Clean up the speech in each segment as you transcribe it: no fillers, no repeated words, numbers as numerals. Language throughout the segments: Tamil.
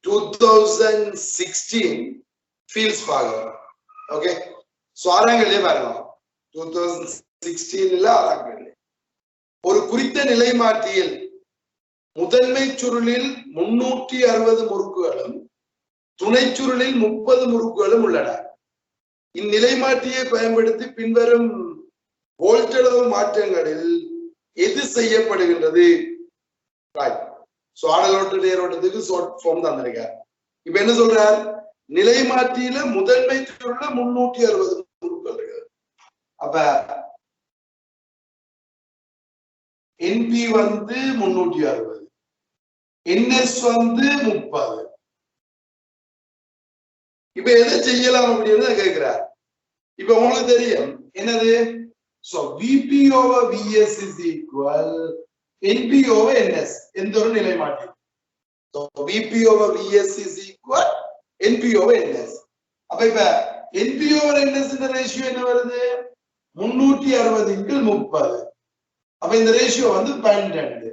2016 ஃபீல்ட்ஸ் பார்க்கலாம். ஓகே, சோ ஆறாங்கல்லே பாருங்க, 2016 ஆறாங்கல்லே ஒரு குறித்த நிலைமாற்றியில் முதன்மை சுருளில் 360 முறுக்குகளும் துணை சுருளில் 30 முறுக்குகளும் உள்ளன. இந்நிலைமாற்றியை பயன்படுத்தி பின்வரும் வோல்டளவு மாற்றங்களில் எது செய்யப்படுகின்றது? ஆடலோட்டு நேரோட்டத்துக்கு ஷார்ட் ஃபார்ம் தந்திருக்கார். இப்ப என்ன சொல்றார்? நிலைமாற்றியில முதன்மை சுருள்ல 360 முறுக்குகள் இருக்கு. அப்ப என்பி வந்து 360, என்எஸ் வந்து 30. இப்ப எதை செய்யலாம் அப்படின்னு கேட்கிறார். இப்ப உங்களுக்கு தெரியும் என்னது? So VP over VS is equal NP over NS. எந்த ஒரு நிலைமாற்றி. So VP over VS is equal NP over NS. அப்ப இப்ப NP over NS இந்த ரேஷியோ என்ன வருது? 360/30. அப்ப இந்த ரேஷியோ வந்து 12.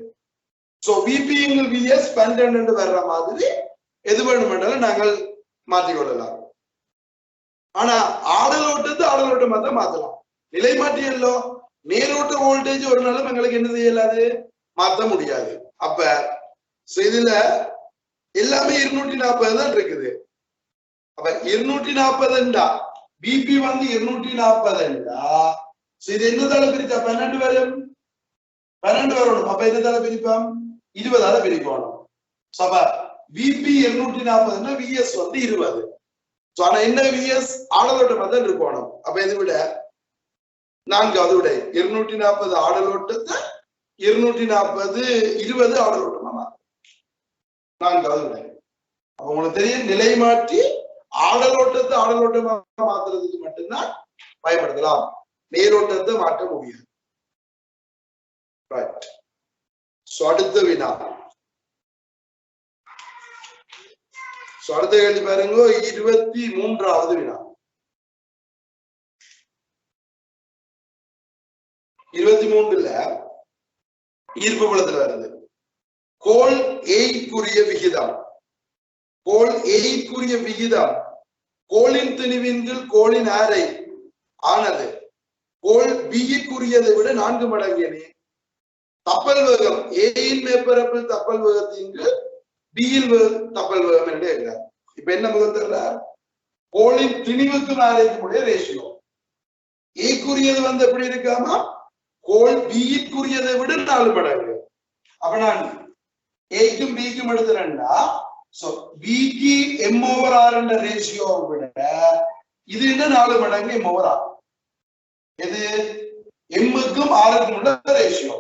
So VP VS 12 வர்ற மாதிரி எது வேணுமென்றாலும் நாங்கள் மாற்றிக்கொள்ளலாம். ஆனா ஆடலோட்டத்தை மாத்த மாத்தலாம். நிலைமாற்றி எல்லோ நேரோட்ட வோல்டேஜ் ஒரு நாளும் எங்களுக்கு என்ன செய்யலாது? மாத்த முடியாது. அப்ப இதுல எல்லாமே 240 தான் இருக்குது. அப்ப 240 பிபி வந்து 240 இது என்னதால பிரிச்சா 12 வரும். 12 வரணும். அப்ப என்னதால பிரிப்போம்? 20ஆல பிரிக்கணும். அப்ப பிபி 240 விஎஸ் வந்து 20. ஆனா என்ன விஎஸ் ஆடலோட்டமா தான் இருக்கணும். அப்ப இதை விட நான்காவது விட 240 ஆடலோட்டத்தை 240 20 ஆடலோட்டமா நான்காவது விட. அப்ப உங்களுக்கு தெரியும் நிலைமாற்றி ஆடலோட்டமா மாத்துறதுக்கு மட்டும்தான் பயன்படுத்தலாம், நேரோட்டத்தை மாற்ற முடியாது. அடுத்த வினா, அடுத்த கேள்வி பாருங்க, 23வது வினா. 23ல ஈர்ப்பு புலத்துல வருது. கோள் ஏக்குரிய விகிதம். கோள் ஏக்குரிய விகிதம் கோளின் திணிவின் கீழ் கோளின் ஆரை ஆனது கோள் பிக்குரியதை விட 4 மடங்கு எனில் தப்பல் வேகம் ஏயின் மேற்பரப்பில் தப்பல் வேகத்தின் கீழ் பியில் தப்பல் வேகம் என்று இருக்கிறார். இப்ப என்ன முதல் தர்றார்? கோளின் திணிவுக்கும் ஆரைக்கும் உடைய ரேஷியோ. ஏக்குரியது வந்து எப்படி இருக்காமா? கோள் பிக்குரியதை விட 4 மடங்கு. அப்ப நான் ஏக்கும் பிக்கும் எடுத்துறேன்டா, பிக்கு M/R என்ற ரேஷியோவை விட இது என்ன 4 மடங்கு M/R. எது? எம்முக்கும் ஆருக்கும் உள்ள ரேஷியோ.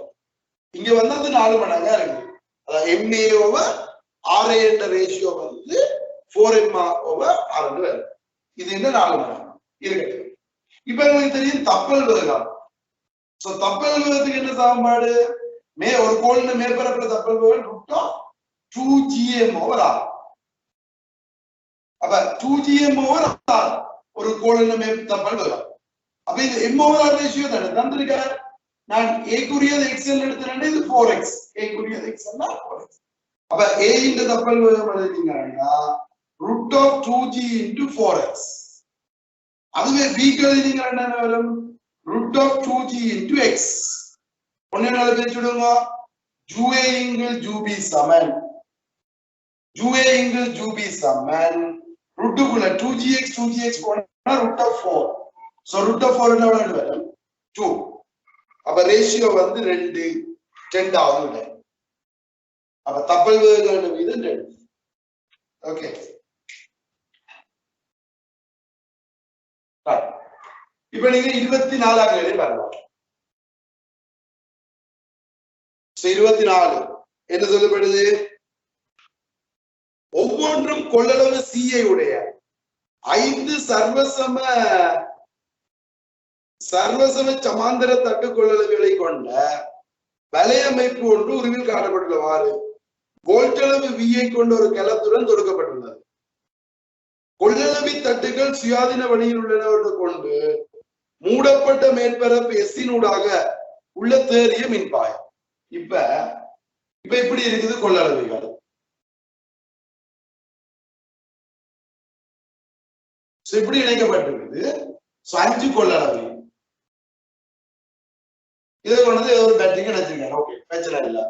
இங்க வந்து அது 4 மடங்கா இருக்கு. அதாவது MA/RA என்ற ரேஷியோ வந்து 4M/R வருது. இது என்ன 4 மடங்கு இருக்கு. இப்ப உங்களுக்கு தெரியும் தப்பல் வேகம். தப்பல் வேகத்துக்கு என்ன சமன்பாடு? ஒரு கோளின் மேற்பரப்புல தப்பல் வேகம் √2gm/r. அப்ப 2gm/r ஒரு கோளின் தப்பல் வேகம். அப்ப இது M/R ரேஷியோ தானே தந்திருக்க. நான் ஏக்குரியது எக்ஸ்எல் எடுத்துறேன், இது 4x. ஏக்குரியது எக்ஸ்எல்னா 4x. அப்ப a இந்த தப்பல் வேகம் எழுதிட்டீங்கன்னா √2g × 4x. அதுவே b க்கு எழுதிட்டீங்கன்னா என்ன வரும்? √2g × x. ஒண்ணேனால பிரிச்சுடுங்க. juA × juB சமன் juA × juB சமன் √2குள்ள 2gx போனா √4. √4 என்ன வரும்? 2. அப்ப ரேஷியோ வந்து 2 10வது விட. அப்ப தப்பல் வேகம் வீதம் 2. ஓகே, இப்ப நீங்க 24ஆம் கேள்வி பாருங்க. 24 என்ன சொல்லப்படுது? ஒவ்வொன்றும் கொள்ளளவு C உடைய 5 சர்வசம சமாந்தர தட்டு கொள்ளளவுகளை கொண்ட வலையமைப்பு ஒன்று உருவில் காணப்பட்டுள்ளவாறு வோல்டளவு V கொண்ட ஒரு கலத்துடன் தொடுக்கப்பட்டுள்ளது. கொள்ளளவி தட்டுகள் சுயாதீன வழியில் உள்ளன கொண்டு மூடப்பட்ட மேற்பரப்பு S-ஊடாக உள்ள தேறிய மின்பாயம். இப்ப இப்படி இருக்குது கொள்ளளவிகள். இப்படி இணைக்கப்பட்டிருக்குது. 5 கொள்ளளவு இதை கொண்டு ஒரு பேட்டரிக்கு நினைச்சிருக்காங்க. ஓகே, பிரச்சனை இல்ல.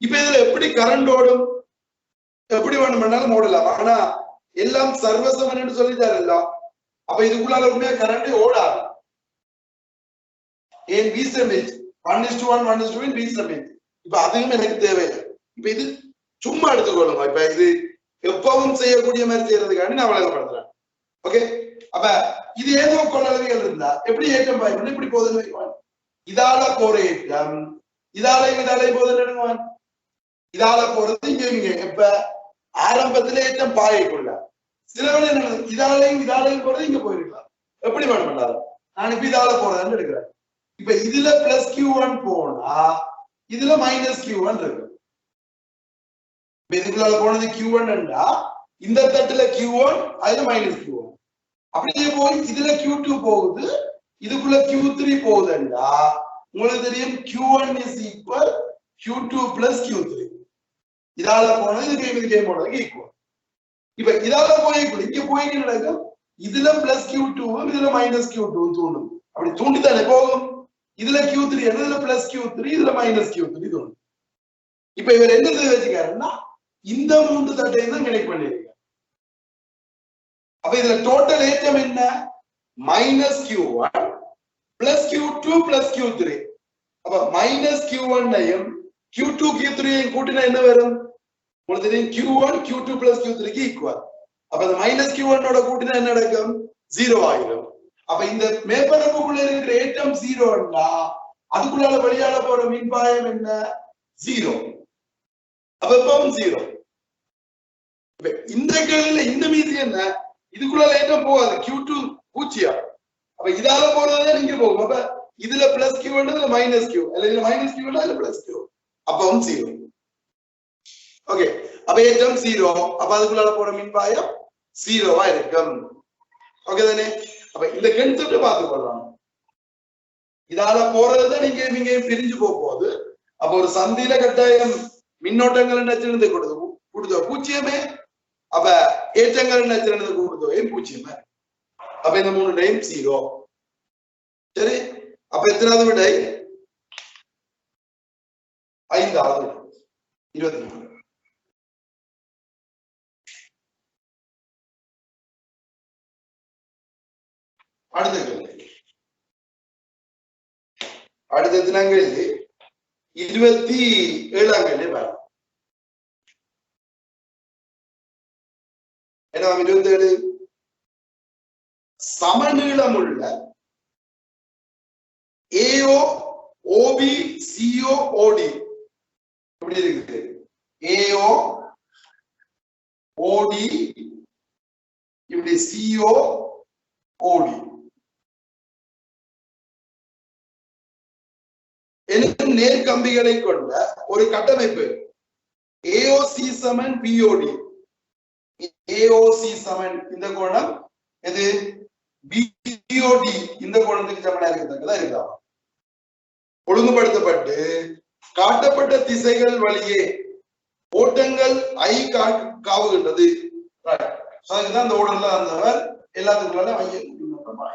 இப்ப இதுல எப்படி கரண்ட் ஓடும், எப்படி வேணும்னாலும் ஓடலாம். ஆனா எல்லாம் சர்வசமன் சொல்லிட்டாரு இல்ல. அப்ப இதுக்குள்ளால உண்மையா கரண்ட் ஓடாது. ஏன் பீசமேஜ் 1:1 1:2 பீசமேஜ். இப்ப அதுவும் எனக்கு தேவையில்லை. இப்ப இது சும்மா எடுத்துக்கொள்ளுங்க. இப்ப இது எப்பவும் செய்யக்கூடிய மாதிரி செய்யறதுக்காண்டி நான் வழங்கப்படுத்துறேன். ஓகே, அப்ப இது ஏதோ கொள்ளளவுகள் இருந்தா எப்படி ஏற்றம் பாய்க்கணும், இப்படி போதுன்னு இதால போற ஏற்றம் இதாலையும் போதுன்னு இதால போறது இங்க இப்ப ஆரம்பத்துல ஏற்றம் பாயக்குள்ள சில வேலை என்ன இதாலையும் போறது இங்க போயிருக்கலாம். எப்படி வேணும் பண்ணாலும் நான் இப்ப இதால போறதுன்னு எடுக்கிறேன். இப்ப இதுல பிளஸ் Q1 போனா இதுல மைனஸ் Q1 இருக்கு. இதுக்குள்ள போனது Q1 இந்த தட்டுல Q1 அதுல மைனஸ் Q1. அப்படியே போய் இதுல Q2 போகுது, இதுக்குள்ள Q3 போகுதுண்டா உங்களுக்கு தெரியும் Q1 is equal Q2 plus Q3. இதால போனது இதுக்கு போனதுக்கு ஈக்குவல். இப்ப இதால போய் இங்க போய் நடக்கும், இதுல பிளஸ் Q2 இதுல மைனஸ் Q2 தூண்டும். அப்படி தூண்டித்தானே போகும். இதுல Q3 இதுல பிளஸ் Q3 இதுல மைனஸ் Q3 தூண்டும். இப்ப இவர் என்ன செய்ய வச்சுக்காருன்னா இந்த 3 தட்டையும் தான் கனெக்ட் பண்ணிருக்காரு. அப்ப இதுல டோட்டல் ஏற்றம் என்ன, minus Q1 plus Q2 plus Q3. அப்ப மைனஸ் Q1 Q2 Q3 கூட்டினா என்ன வரும் உங்களுக்கு தெரியும், Q1 Q2 plus Q3 equal. அப்ப அந்த மைனஸ் Q1 கூட்டினா என்ன நடக்கும், 0 ஆயிரும். அப்ப இந்த மேற்பரப்புக்குள்ள இருக்கிற ஏற்றம் 0ன்னா அதுக்குள்ளால வெளியால போற மின்பாயம் என்ன, 0. அப்ப எப்பவும் 0. இந்த கேள்வியில இந்த மீதி என்ன, இதுக்குள்ள ஏற்றம் போகாது, Q2 0. அப்ப இதால போறதுதான் இங்க போகும். அப்ப இதுல பிளஸ் Q இதுல மைனஸ் Q, இதுல மைனஸ் Q இதுல பிளஸ் Q, அப்பவும் 0. ஓகே, அப்ப ஏற்றம் 0. அப்ப அதுக்குள்ள போற மின்பாயம் 0வா இருக்கும். ஓகே தானே. அப்ப இந்த கன்செப்ட் பார்த்துக்கொள்ளலாம். இதால போறதுதான் நீங்க பிரிஞ்சு போகுது. அப்ப ஒரு சந்தியில கட்டாயம் மின்னோட்டங்கள் நச்சிருந்தது கொடுத்தோ 0. அப்ப ஏற்றங்கள் நச்சிருந்தது கொடுத்தோ 0. அப்ப இந்த 3 டைம் 0. சரி, அப்ப எத்தனாவது விடை, 5வது 24. அடுத்த தினங்கள் 27ஆம் கேள்வி பாருங்க. என்ன 27, சமநீளமுள்ள AO OB CO OD எப்படி இருக்குது, AO OD இப்படி CO OD எனும் நேர்கம்பிகளை கொண்ட ஒரு கட்டமைப்பு AOC சமன் BOD. AOC சமன் இந்த கோணம், எது BOD இந்த கோணத்துக்கு சமனா இருக்கத்தக்கதா இருக்கா. ஒழுங்குபடுத்தப்பட்டு காட்டப்பட்ட திசைகள் வழியே ஓட்டங்கள் I காவுகின்றது. அதுதான் அந்த ஓடர்ல இருந்தவர் எல்லாத்துக்குள்ள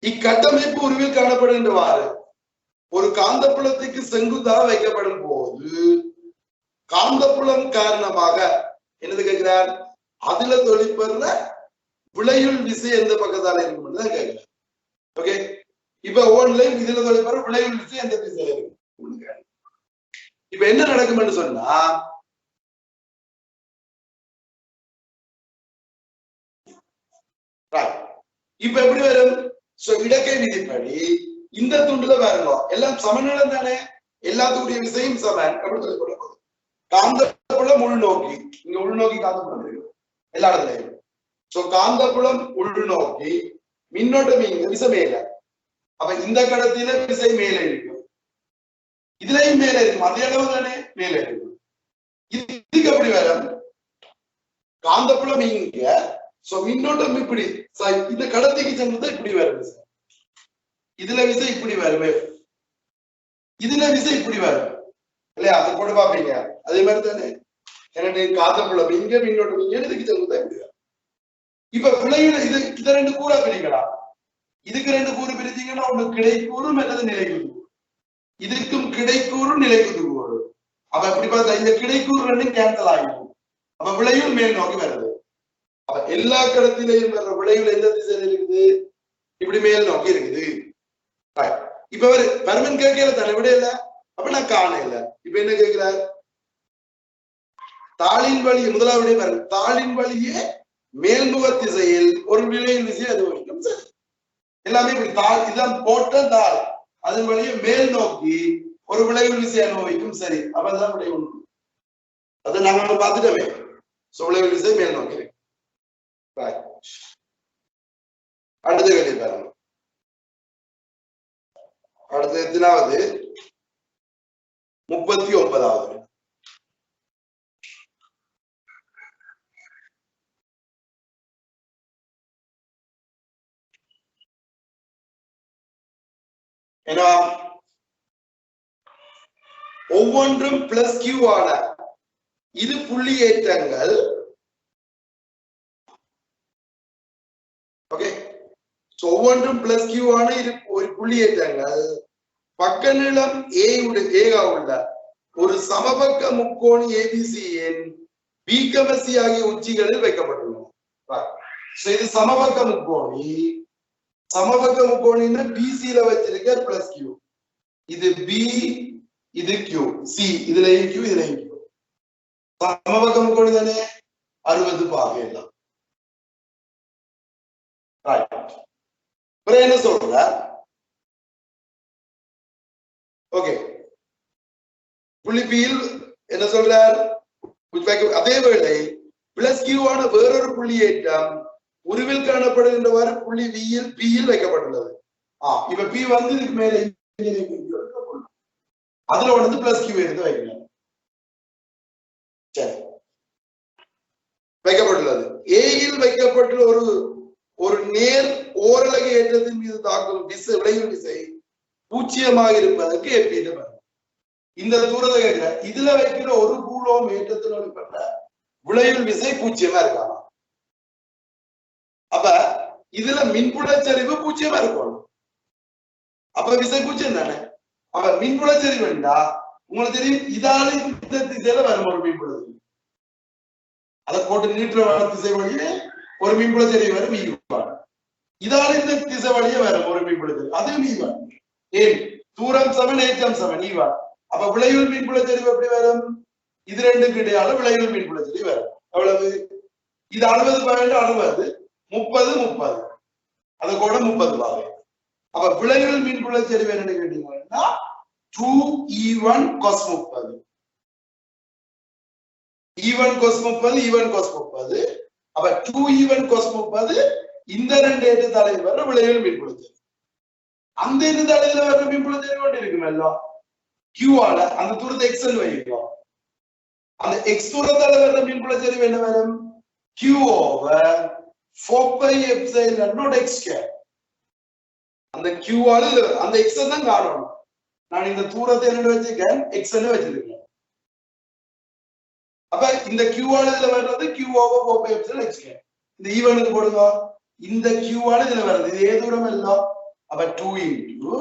இக்கட்டமைப்பு உருவில் காணப்படுகின்றவாறு ஒரு காந்தப்புலத்துக்கு செங்குத்தாக வைக்கப்படும் போது காந்தப்புலம் காரணமாக என்னது கேட்கிறார், அதுல தொழிற்படுற விளையுள் விசை எந்த பக்கத்தால இருக்கும் தான் கேட்கிறார். ஓகே, இப்ப ஓன்லைன் இதுல தொழிற்படுற விளையுள் விசை எந்த திசையில இருக்கும். இப்ப என்ன நடக்கும்னு சொன்னா, இப்ப எப்படி வரும், இடக்கை விதிப்படி இந்த துண்டுல பாருங்க எல்லாம் சமநிலம் தானே, எல்லாத்துடைய விசையும் சமன். எப்படி சொல்லப்படும் போது காந்தப்புலம் உள்நோக்கி, இங்க உள்நோக்கி காந்தப்புலம் இருக்கு எல்லா இடத்துலயும். சோ காந்தப்புலம் உள்நோக்கி, மின்னோட்டம் இங்க விசை மேல. அப்ப இந்த கடத்தில விசை மேல இருக்கும், இதுலயும் மேல இருக்கும், அதே அளவு தானே மேல இருக்கும். இதுக்கு எப்படி வரும், காந்தப்புலம் இங்க, சோ மின்னோட்டம் இப்படி இந்த கடத்திக்கு சென்று இப்படி வருது, இதுல விசை இப்படி வருமே, இதுல விசை இப்படி வரும் இல்லையா, அது போட்டு பாப்பீங்க. அதே மாதிரி தானே என்னுடைய காத்தப்புள்ள இங்க மின்னோட்டம் இங்க இதுக்கு செங்குத்தா இப்படி வரும். இப்ப விளைவுல இதை ரெண்டு கூறா பிரிக்கலாம். இதுக்கு ரெண்டு கூறு பிரிச்சீங்கன்னா ஒண்ணு கிடைக்கூறும் அல்லது நிலைக்குது. இதுக்கும் கிடைக்கூறும் நிலைக்குது கூறு. அப்ப எப்படி பார்த்தா இந்த கிடைக்கூறு ரெண்டும் கேன்சல் ஆகிடும். அப்ப விளைவு மேல் நோக்கி வருது. அப்ப எல்லா கடத்திலையும் வர்ற விளைவுல எந்த திசையில இருக்குது? இப்படி மேல் நோக்கி இருக்குது. இப்ப அவரு பர்மன் கேட்கல தானே விட இல்ல. அப்ப நான் காண இல்ல. இப்ப என்ன கேட்கிறார்? தாளின் வழி முதலாவது பாருங்க. தாளின் வழியே மேல்முக திசையில் ஒரு விளைவில் விசை அது வரைக்கும் சரி. எல்லாமே இப்படி தாள் இதான் போட்ட தாள் அதன் வழியே மேல் நோக்கி ஒரு விளைவு விசை அனுபவிக்கும் சரி. அப்பதான் விளைவு ஒன்று அதை நாங்க பார்த்துட்டோமே. விளைவு விசை மேல் நோக்கி இருக்கு. அடுத்த கேள்வி பாருங்க. அடுத்த எத்தனாவது? 39வது. ஏன்னா ஒவ்வொன்றும் பிளஸ் கியூ ஆன இரு புள்ளியேற்றங்கள். ஓகே, ஒவ்வொன்றும் பிளஸ் கியூ ஆன ஒரு புள்ளியேற்றங்கள் பக்க நீளம் ஏகா உள்ள ஒரு சமபக்க முக்கோணி ஏபிசியின் பிகமசி ஆகிய உச்சிகளில் வைக்கப்பட்டுள்ளன. இது சமபக்க முக்கோணி. சமபக்க முக்கோணின்னு பிசியில வச்சிருக்க பிளஸ் கியூ. இது பி, இது கியூ, சி இதுலயும் கியூ இதுலயும் கியூ. சமபக்க முக்கோணி தானே 60 பாகை எல்லாம். என்ன சொல்ற? ஓகே, புள்ளி என்ன சொல்றார்? அதே வேளை பிளஸ் கியூ ஆன வேறொரு புள்ளியேற்றம் உருவில் காணப்படுகின்றவாறு புள்ளி பியில் வைக்கப்பட்டுள்ளது. இப்ப பி வந்து இதுக்கு மேல அதுல வந்து பிளஸ் கியூ எடுத்து வைக்கலாம். சரி, வைக்கப்பட்டுள்ளது. ஏயில் வைக்கப்பட்டுள்ள ஒரு நேர் ஓரலகு ஏற்றத்தின் மீது தாக்கும் விளைவு விசை 0 இருப்பதற்கு எப்படி இந்த தூரத்தை கேட்கிற இதுல வைக்கிற ஒரு கூலோம் ஏற்றத்தில் ஏற்பட்ட விளைவு விசை 0 இருக்காமா? அப்ப இதுல மின்புலச்சரிவு 0 இருக்கும். அப்ப விசை 0 தானே. அப்ப மின்புலச்சரிவு வேண்டா உங்களுக்கு தெரியும். இதால இந்த திசையில வரும் ஒரு மின்புலச்சரிவு. அதை போட்டு நீட்டுற திசை வழியே ஒரு மின்புலச்சரிவு வரும் ஈவான். இதால இந்த திசை வழியே வரும் ஒரு மின்புலச்சரிவு, அதுவும் ஈவான். ஏன்? தூரம் சமன் ஏற்றம் சமன் ஈவான். அப்ப விளைவு மின்புலச்சரிவு எப்படி வரும்? இது ரெண்டுக்கு இடையால விளைவு மின்புலச்சரிவு வரும். எவ்வளவு? இது 60 பாயிண்ட் 60 30 30 அது கூட 30 பாகை. அப்ப விளைவு மின்புலச்சரிவு என்னன்னு கேட்டீங்கன்னா 2E1 cos 30. E1 cos 30 E1 cos 30. அப்ப 2E1 cos 30 இந்த ரெண்டு ஏற்ற தலையில் வர விளைவு மின்புலச்சரிவு. அந்த ஏற்ற தலையில வர மின்புலச்சரிவு கொண்டு இருக்குமல்ல Q ஆல அந்த தூரத்தை x ன்னு வைக்கிறோம். அந்த x தூரத்தால வர மின்புலச்சரிவு என்ன வரும்? Q over 4 pi epsilon not x square. அந்த Q ஆல அந்த x தான் காணணும். நான் இந்த தூரத்தை என்ன வச்சிருக்கேன்? x ன்னு வச்சிருக்கேன். அப்ப இந்த Q ஆல இதுல வர்றது Q over 4 pi epsilon x square. இந்த E1 க்கு போடுங்க. இந்த Q ஆல இதுல வருது. இது ஏ தூரம் இல்ல. அப்ப 2 into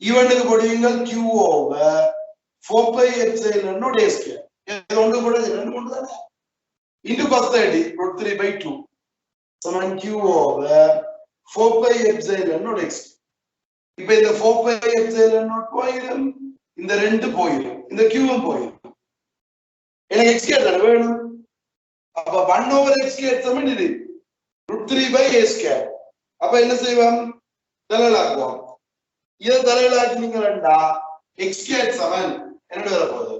E1 க்கு போடுவீங்க Q over 4 pi epsilon not a square. இது ஒன்று கூட ரெண்டு ஒன்று தானே. into cos 30 √3/2 Saman Q over 4 pi epsilon not x. இப்ப இந்த 4 pi epsilon not போயிடும். இந்த ரெண்டு போயிடும். இந்த Q போயிடும். எனக்கு x கேட்டா வேணும். அப்ப 1 over x square சமன் இது √3/a². அப்ப என்ன செய்வோம்? தலையிலாக்குவோம். இதை தலையிலாக்கினீங்கன்னா x² சமன் என்ன வர போகுது?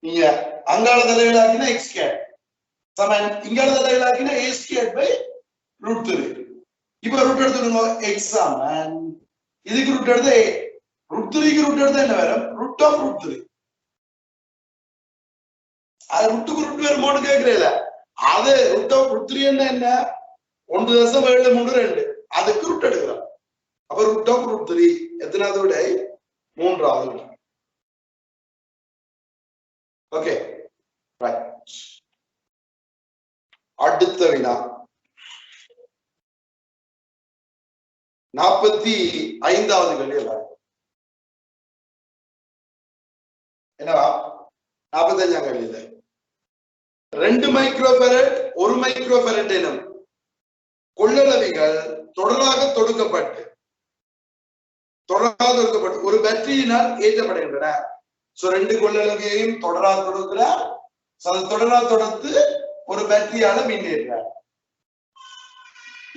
நீங்க அங்காள தலையிலாக்கினா x² சமன் இங்காள தலையிலாக்கினா a²/√3. இப்ப ரூட் எடுத்துடுங்க. x சமன் இதுக்கு ரூட் எடுத்தா a, √3க்கு ரூட் எடுத்தா என்ன வரும்? √3. அது ரூட்டுக்கு ரூட் வருமோன்னு கேக்குறீங்களா? அது √3 என்ன 1.732 அதுக்கு ரூட் எடுக்கிறோம். அப்ப √3 எத்தனாவது விடை? 3வது விடை. Okay right. அடுத்த வினா 45வது கேள்வி. என்னவா 45ஆம் கேள்வி. 2 மைக்ரோஃபாரட் 1 மைக்ரோஃபாரட் எனும் கொள்ளளவிகள் தொடராக தொடுக்கப்பட்டு ஒரு பேட்டரியினால் ஏற்றப்படுகின்றன. சோ 2 கொள்ளளவியையும் தொடராக தொடுக்கிறார். தொடராக தொடுத்து ஒரு பேட்டரியால மின்னேற்றார்.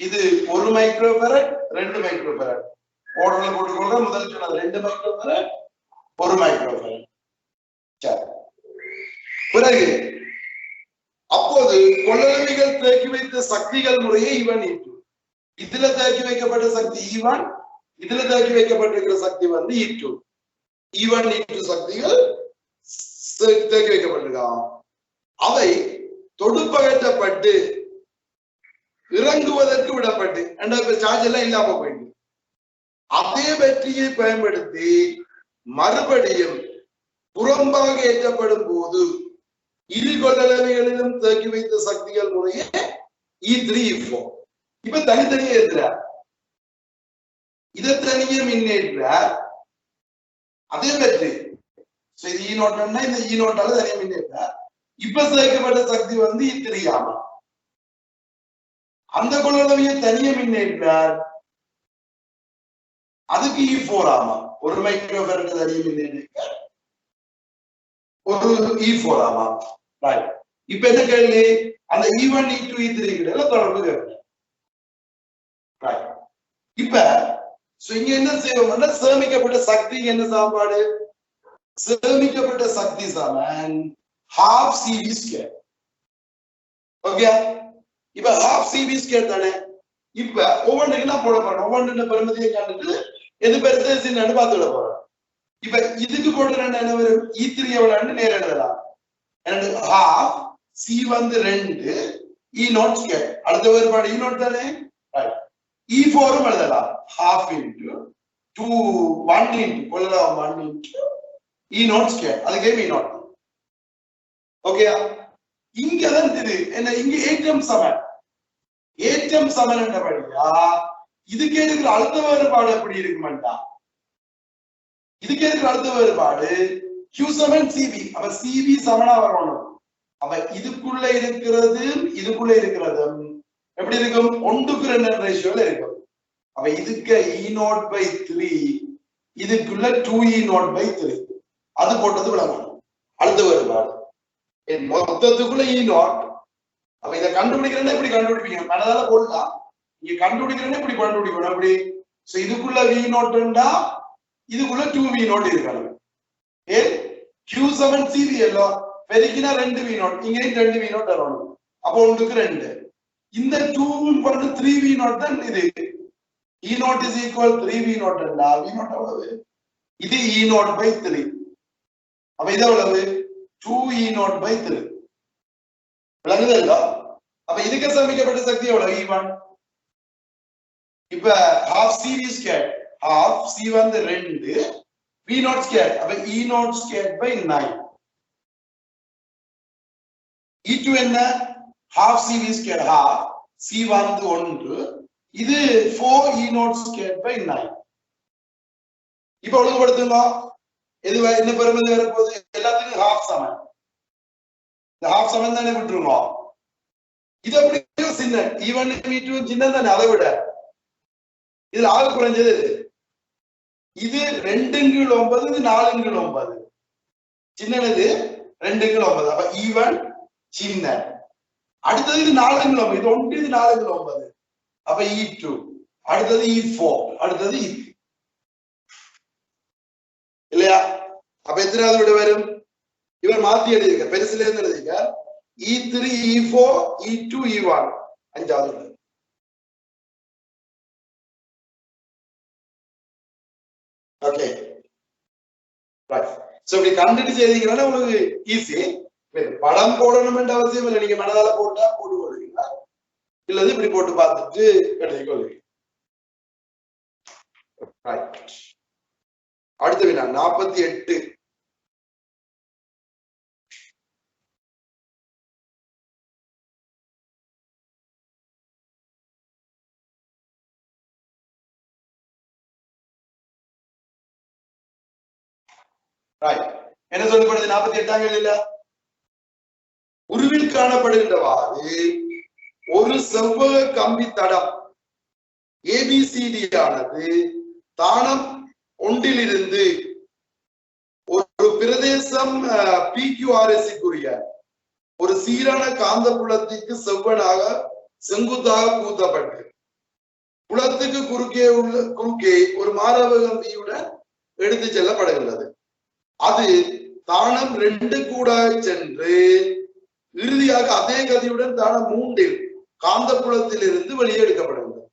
இது 1 மைக்ரோஃபாரட் 2 மைக்ரோஃபாரட் ஓடல போட்டுக்கொள்ற. முதல் சொன்னது 2 மைக்ரோஃபாரட் 1 மைக்ரோஃபாரட். பிறகு அப்போது கொள்ளளவிகள் தேக்கி வைத்த சக்திகள் முறையே இவன் E2. இதுல தேக்கி வைக்கப்பட்ட சக்தி E1, இதுல தேக்கி வைக்கப்பட்டிருக்கிற சக்தி வந்து E2. E1 E2 சக்திகள் தேக்கி வைக்கப்பட்டிருக்கான். அவை தொடுப்பகற்றப்பட்டு இறங்குவதற்கு விடப்பட்டு சார்ஜ் எல்லாம் இல்லாம போயிட்டு அதே பேட்டரியை பயன்படுத்தி மறுபடியும் புறம்பாக ஏற்றப்படும் போது இரு கொள்ளளவிகளிலும் தேக்கி வைத்த சக்திகள் முறையே E3 E4. இப்ப தனித்தனியே ஏற்றுறார். இதை தனியே மின்னேற்றார். அதே பேட்டரி இது E0 இந்த E0 தனியே மின்னேற்றார். இப்ப சேர்க்கப்பட்ட சக்தி வந்து E3 ஆமா. அந்த கொள்ளளவியை தனியே மின்னேற்றார். அதுக்கு E4 ஆமா. 1 மைக்ரோஃபாரட் தனியே மின்னேற்ற ஒரு E4 ஆமா. இப்ப என்ன கேள்வி? அந்த E1 E2 E3 கிட்ட தொடர்பு கேட்க. இப்ப இங்க என்ன செய்வோம்னா சேமிக்கப்பட்ட சக்தி என்ன சாப்பாடு? சேமிக்கப்பட்ட சக்தி சமன் half CV². ஓகே, இப்ப half CV² தானே. இப்ப ஒவ்வொன்றுக்கு நான் போட போறேன். ஒவ்வொன்று பெருமதியை கண்டுட்டு எது பெருசு பார்த்துட போறேன். இப்ப இதுக்கு போட்டு என்ன வரும்? E3 எவ்வளவு நேரம் எழுதலாம். half C வந்து 2 E0². அடுத்த வேறுபாடு E0 தானே. E4 எழுதலாம். half into 2 1 into கொள்ளளவு 1 into E0². அதுக்கே E0. ஓகேயா? இங்கதான் இது என்ன? இங்க ஏற்றம் சமன் என்றபடியா இதுக்கு இருக்கிற அழுத்த வேறுபாடு எப்படி இருக்குமாண்டா? இதுக்கு இருக்கிற அழுத்த வேறுபாடு Q சமன் CV. அப்ப CV சமனா வரணும். அப்ப இதுக்குள்ள இருக்கிறதும் எப்படி இருக்கும்? 1:2 ரேஷியோல இருக்கும். அப்ப இதுக்கு E0/3, இதுக்குள்ள 2E0/3. அது போட்டது விளங்கணும். அழுத்த வேறுபாடு மொத்தத்துக்குள்ள E0. அப்ப இதை கண்டுபிடிக்கிறேன்னா இப்படி கண்டுபிடிப்பீங்க. மனதால போடலாம். இங்க கண்டுபிடிக்கிறேன்னா இப்படி கண்டுபிடிக்கணும். அப்படி இதுக்குள்ள V0 இதுக்குள்ள 2V0 இருக்கணும். Q சமன் CV எல்லாம் பெருக்கினா 2V0. இங்கே 2V0 வரணும். அப்போ 1:2. இந்த 2 3V0 தான் இது. E0 is equal 3V0 V0 எவ்வளவு? இது E0/3. அப்ப இது எவ்வளவு? 2E0/3. விளங்குது இல்ல? அப்ப இதுக்கு சமைக்கப்பட்ட சக்தி எவ்வளவு? E1. இப்ப half CV². half C வந்து 2 V0². அப்ப E0²/9. E2 என்ன? half CV². half C வந்து 1. இது 4E0²/9. இப்ப ஒழுங்குபடுத்துங்க. எது என்ன பெருமதி வரப்போகுது? எல்லாத்துக்கும் half சமன். இந்த half சமன் தானே விட்டுருங்க. இது அப்படி சின்ன E1 E2 சின்ன தானே. அதை விட இதுல ஆக குறைஞ்சது இது 2/9. இது 4/9. சின்னது 2/9. அப்ப E1 சின்ன. அடுத்தது இது 4/9. இது 1 இது 4/9. அப்ப E2. அடுத்தது E4. அடுத்தது E3 இல்லையா? அப்ப எத்தனாவது விட வரும்? இவர் மாத்தி எழுதிக்க. பெருசுல இருந்து எழுதிக்க. E3 E4 E2 E1 அஞ்சாவது விட. Okay right. சோ இப்படி கண்டுட்டு செய்தீங்கன்னா உங்களுக்கு ஈஸி. படம் போடணும் என்ற அவசியம் இல்லை. நீங்க மனதால போட்டா போட்டு கொள்வீங்களா? இல்லது இப்படி போட்டு பார்த்துட்டு எழுதி கொள்வீங்க. அடுத்த வினா 48. என்ன சொல்லப்படுது 48ஆம் கேள்வியில உருவில் காணப்படுகின்றவாறு ஒரு செவ்வக கம்பி தடம் ஏபிசிடி ஆனது தானம் ஒன்றிலிருந்து ஒரு பிரதேசம் PQRS-க்குரிய ஒரு சீரான காந்த புலத்திற்கு செங்குத்தாக பூத்தப்பட்டு புலத்துக்கு குறுக்கே ஒரு மாரவ கம்பியுடன் எடுத்து செல்லப்படுகின்றது. அது தானம் 2 கூட சென்று இறுதியாக அதே கதியுடன் தானம் 3 காந்த புலத்தில் இருந்து வெளியே எடுக்கப்படுகின்றது.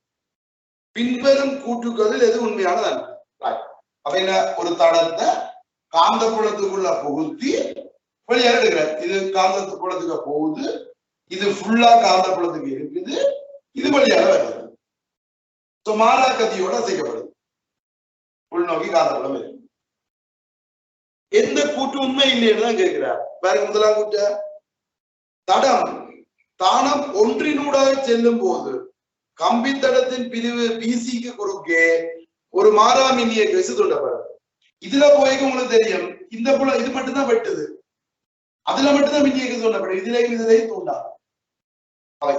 பின்வரும் கூற்றுக்களில் எது உண்மையானது? அப்ப என்ன, ஒரு தடத்தை காந்த புலத்துக்குள்ள புகுத்தி வெளியே எடுக்கிறார். இது காந்த புலத்துக்கு போகுது, இது ஃபுல்லா காந்த புலத்துக்கு இருக்குது, இது வழியாக வருது. மாறா கதியோட அசைக்கப்படுது, உள்நோக்கி காந்த புலம் இருக்கு. எந்த கூட்டு உண்மை இல்லைன்னு தான் கேட்கிறார். பாருங்க, முதலாம் கூட்ட தடம் தானம் ஒன்றினூடாக செல்லும் போது கம்பி தடத்தின் பிரிவு பிசிக்கு குறுக்கே ஒரு மாறா மின்னிய கேசு தூண்டப்படும். இதுல போய்க்கு உங்களுக்கு தெரியும், இந்த புலம் இது மட்டும்தான் வெட்டுது, அதுல மட்டும்தான் மின்னிய கேசு தூண்டப்படும், இதுலயும் தூண்டாது.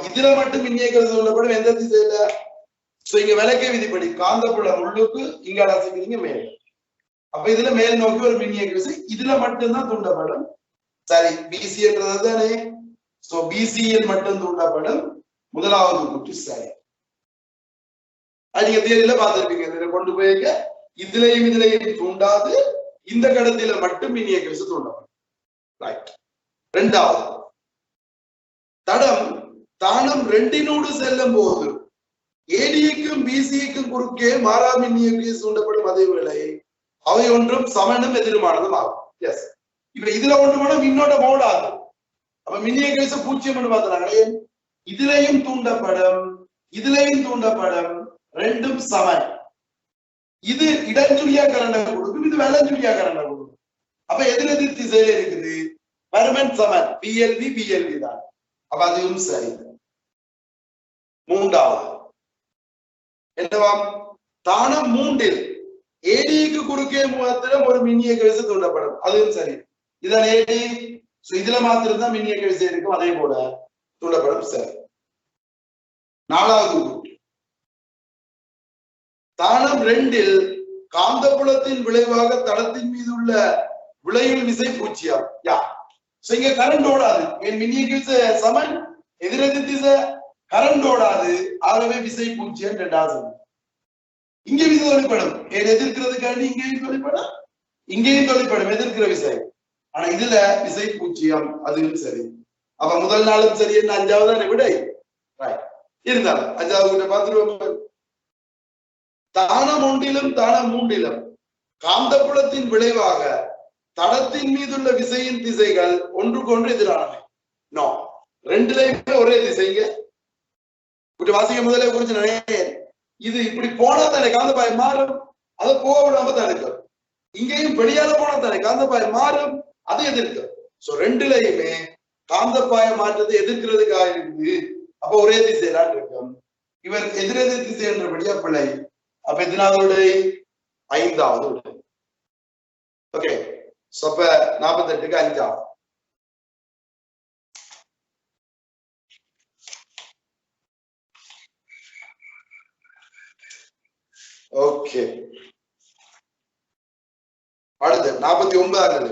இதுல மட்டும் மின்னிய கேசு தூண்டப்படும். எந்த திசையில? இங்க விளக்க விதிப்படி காந்த புலம் உள்ளுக்கு, இங்க அடைச்சிக்கிறீங்க மேல். அப்ப இதுல மேல் நோக்கி ஒரு மின்னிய கேசு இதுல மட்டும்தான் தூண்டப்படும். சரி, பிசி என்றது தானே. சோ பிசியில் மட்டும் தூண்டப்படும். முதலாவது கூற்று சரி. நீங்க தியரியில பார்த்திருப்பீங்க. இதுல கொண்டு போயிருக்க இதுலயும் தூண்டாது, இந்த கடத்தில மட்டும் மின்னிய கேசு தூண்டப்படும். ரைட். இரண்டாவது, தடம் தானம் 2 செல்லும் போது ஏடிக்கும் பிசிக்கும் குறுக்கே மாறா மின்னிய கேசு தூண்டப்படும். அதே வேளை அவை ஒன்றும் சமனும் எதிர்மானதும் ஆகும். எஸ், இப்ப இதுல ஒன்று போனா இன்னொட மோட் ஆகும். அப்ப மின்னிய கேசு 0 பார்த்தாங்க. இதுலயும் தூண்டப்படும், இதுலயும் தூண்டப்படும், ரெண்டும் சமன். இது இடஞ்சுழியா கரண்ட கொடுக்கும், இது வெள்ளஞ்சுழியா கரண்ட கொடுக்கும். அப்ப எதிரெதிர் திசையில இருக்குது, பர்மனன்ட் சமன், பிஎல்வி தான். அப்ப அதுவும் சரி. மூன்றாவது என்னவாம், தானம் 3 ஏடிக்கு குறுக்கே மாத்திரம் ஒரு மின்னிய கேசு தூண்டப்படும். அதுவும் சரி. இதான் ஏடி. இதுல மாத்திரம் தான் மின்னிய கேசு இருக்கும், அதே போல தூண்டப்படும். சரி. நாலாவது கூற்று, தானம் 2 காந்தப்புலத்தின் விளைவாக தடத்தின் மீது உள்ள விளைவில் விசை 0. இங்க கரண்ட் ஓடாது, மின்னிய கேசு சமன், எதிரெதிர் திசை, கரண்ட் ஓடாது, ஆகவே விசை 0. 2வது இங்கே விசை தொழிற்படும், எதிர்க்கிறதுக்காண்டி இங்கேயும் தொழிற்படும், இங்கேயும் தொழிற்படும் எதிர்க்கிற விசை. ஆனா இதுல விசை 0. அதுவும் சரி. அப்ப முதல் நாளும் சரி. என்ன, 5வது விடை இருந்தாலும் 5வது பார்த்துருவோம். தானம் 1 தானம் 3 காந்தப்புலத்தின் விளைவாக தடத்தின் மீதுள்ள விசையின் திசைகள் ஒன்றுக்கொன்று எதிரானவை. நோ, 2லயுமே ஒரே திசைங்க. வாசிக்க முதலே குறிச்சு நினைக்கிறேன். இது இப்படி போனா தானே காந்தப்பாய் மாறும், அதை போக விடாம தடுக்கும். இங்கேயும் வெளியால போனா தானே காந்தப்பாய் மாறும், அது எதிர்க்கும். சோ 2லயுமே காந்தப்பாய மாற்றத்தை எதிர்க்கிறதுக்காக இருக்குது. அப்ப ஒரே திசையிலான் இருக்கும். இவர் எதிரெதிர் திசை என்றபடியா பிள்ளை. அப்ப எத்தனாவது? 5வது. ஓகே. சோ அப்ப 48க்கு 5வது. ஓகே. அடுத்து 49வது.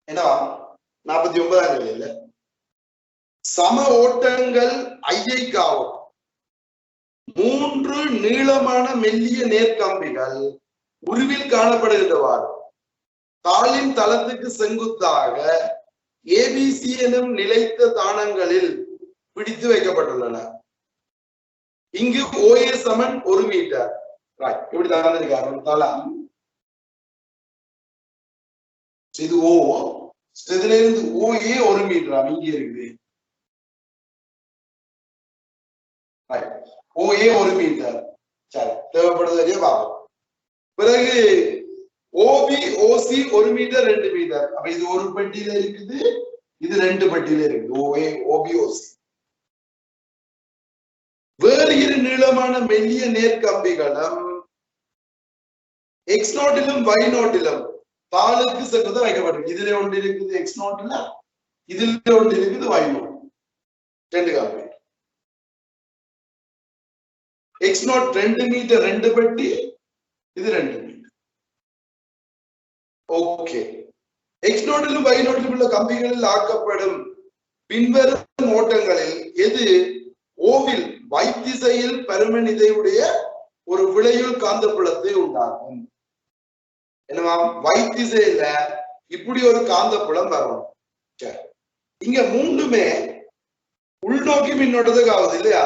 என்னவா? 49வது இல்ல, சம ஓட்டங்கள் ஐயைக்காவும் 3 நீளமான மெல்லிய நேர்கம்பிகள் உருவில் காணப்படுகின்றவாறு தாளின் தளத்துக்கு செங்குத்தாக ஏபிசி எனும் நிலைத்த தானங்களில் பிடித்து வைக்கப்பட்டுள்ளன. இங்கு OA சமன் 1 மீட்டர். இப்படி தாண்டிருக்காரு தளம். இது O, இதுல இருந்து OA 1 மீட்டர் இங்கே இருக்குது. OA 1 metre. சரி, தேவைப்படுது பாப்போம். பிறகு OB OC 1 மீட்டர் 2 மீட்டர். அப்ப இது ஒரு பெட்டியில இருக்குது, இது 2 பெட்டியில இருக்குது. OA OB OC வேறு இரு நீளமான மெல்லிய நேர்கம்பிகளும் எக்ஸ் நோட்டிலும் y நோட்டிலும் தாளுக்கு சென்றது வைக்கப்படும். இதுல ஒன்று இருக்குது எக்ஸ் நோட்ல, இதுல ஒன்று இருக்குது y நோட். ரெண்டு கம்பி. எக்ஸ் நோட் 2 மீட்டர் 2 பெட்டி, இது 2 மீட்டர். ஓகே. எக்ஸ் நோட்டிலும் y நோட்டிலும் உள்ள கம்பிகளில் ஆக்கப்படும் பின்வரும் ஓட்டங்களில் எது ஓவில் y திசையில் பருமனிதையுடைய ஒரு விளையுள் காந்தப்புலத்தை உண்டாகும்? என்னவா? y திசையில இப்படி ஒரு காந்தப்புலம் வரணும். இங்க மூணுமே உள்நோக்கி மின்னோட்டத்துக்கு ஆகுது இல்லையா?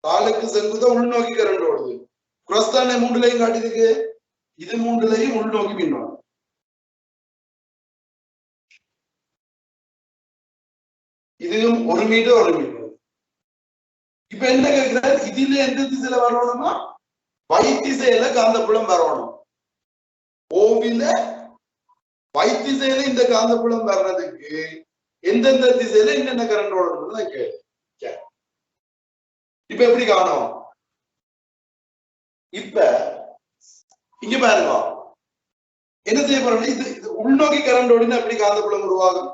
தாளுக்கு செங்குதா உள்நோக்கி கரண்ட் ஓடுது. கிராஸ் தானே மூன்றுலையும் காட்டிருக்கு. இது மூன்றுலையும் உள்நோக்கி மின்னோட்டம். இதுவும் 1 மீட்டர் 1 மீட்டர். இப்ப என்ன கேட்கிறார்? இதுல எந்த திசையில வரணும்னா y திசையில காந்தப்புலம் வரணும். ஓவில y திசையில இந்த காந்தப்புலம் வர்றதுக்கு எந்தெந்த திசையில என்னென்ன கரண்ட் ஓடணும்னு கேள்வி. இப்ப எப்படி காணும்? இப்ப இங்க பாருங்க, என்ன செய்ய போறோம்? இது உள்நோக்கி கரண்ட் ஓடினா எப்படி காந்தப்புலம் உருவாகும்?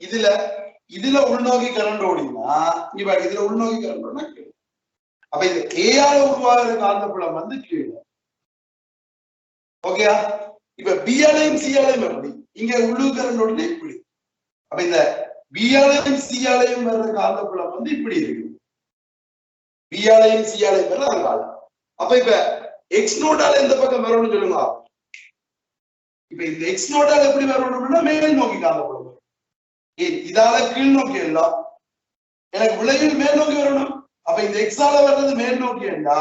இதுல உள்நோக்கி கரண்ட் ஓடினா இங்க பாருங்க, இதுல உள்நோக்கி கரண்ட் ஓடினா கீழே. அப்ப இது ஏஆல உருவாகிற காந்தப்புலம் வந்து கீழே. ஓகேயா? இப்ப பிஆலையும் சிஆலையும் எப்படி? இங்க உள்ளூர் கரண்ட் ஓடினா இப்படி. அப்ப இந்த பிஆலையும் சிஆலையும் வர்ற காந்தப்புலம் வந்து இப்படி இருக்கு. பிஆலையும் சிஆலையும் வர்ற அங்கால. அப்ப இப்ப எக்ஸ் நோட்டால எந்த பக்கம் வரணும்னு சொல்லுங்க. இப்ப இந்த எக்ஸ் நோட்டால எப்படி வரணும்னா மேல் நோக்கி காந்தப்புலம். இதால கீழ் நோக்கி எல்லாம் எனக்கு விளைவில் மேல் நோக்கி வரணும். அப்ப இந்த எக்ஸால வர்றது மேல் நோக்கி என்றா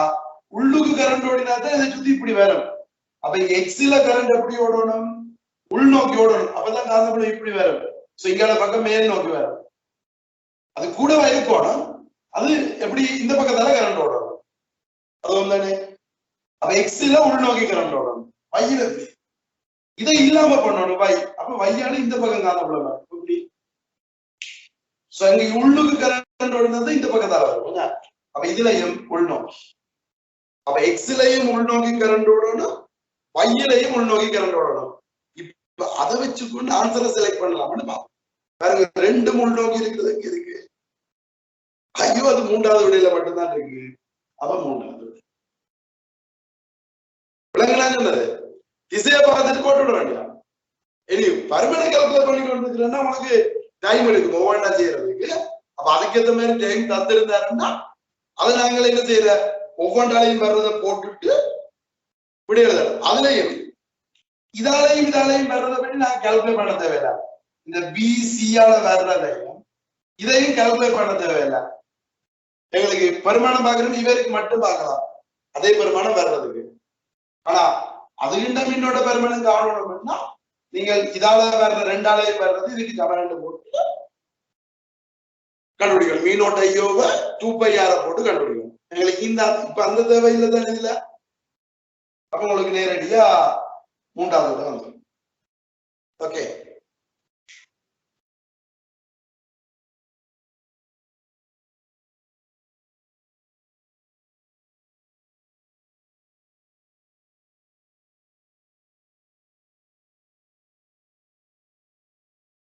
உள்ளுக்கு கரண்ட் ஓடினாதான் இதை சுத்தி இப்படி வரும். அப்ப இங்க எக்ஸ்ல கரண்ட் எப்படி ஓடணும்? உள்நோக்கி ஓடணும். அப்பதான் காந்தப்புலம் இப்படி வரும். சோ இங்கால பக்கம் மேல் நோக்கி வரும். அது கூட இருக்கணும். அது எப்படி இந்த பக்கத்தால கரண்ட் ஓடணும். அது ஒன்றானே. அப்ப எக்ஸ்ல உள்நோக்கி கரண்ட் ஓடணும். வையில எப்படி இதை இல்லாம பண்ணணும் வை. அப்ப வையால இந்த பக்கம் காந்தப்புலம் வரும். எப்படி? சோ இங்க உள்ளுக்கு கரண்ட் ஓடுனது இந்த பக்கத்தால வரும். அப்ப இதுலயும் உள்நோக்கி. அப்ப எக்ஸ்லயும் உள்நோக்கி கரண்ட் ஓடணும், வையிலையும் உள்நோக்கி கரண்ட் ஓடணும். இப்ப அதை வச்சுக்கொண்டு ஆன்சரை செலக்ட் பண்ணலாம்னு பாருங்க. 2 உள்நோக்கி இருக்கிறது இங்க இருக்கு. ஐயோ, அது 3வது விடையில மட்டும்தான் இருக்கு. அப்ப 3வது விடை விளங்கலாம். சொன்னது திசையை பார்த்துட்டு போட்டு விட வேண்டிய. இனி பருமனை கால்குலேட் பண்ணி கொண்டு இருக்கிறேன்னா உனக்கு டைம் எடுக்கும் ஒவ்வொன்றா செய்யறதுக்கு. அப்ப அதுக்கேற்ற மாதிரி டைம் தந்திருந்தாருன்னா அதை நாங்கள் என்ன செய்யற ஒவ்வொன்றாலையும் வர்றதை போட்டுட்டு விடையிறது. அதுலயும் இதாலையும் வர்றதை பற்றி நான் கால்குலேட் பண்ண தேவையில்லை. இந்த பிசியால வர்றதையும் இதையும் கால்குலேட் பண்ண தேவையில்லை. எங்களுக்கு பெருமானம் பார்க்கறது இவருக்கு மட்டும் பார்க்கலாம், அதே பெருமானம் வர்றதுக்கு. ஆனா அதுகிட்ட மின்னோட பெருமானம் காணணும்னா நீங்கள் இதால வர்ற 2ஆலையும் வர்றது இதுக்கு சமரண்டு போட்டு கண்டுபிடிக்கணும். மீனோட்ட ஐயோவ 2πr போட்டு கண்டுபிடிக்கணும். எங்களுக்கு இந்த இப்ப அந்த தேவையில்லை தானே இல்ல. அப்ப உங்களுக்கு நேரடியா 3வது வந்துடும். ஓகே.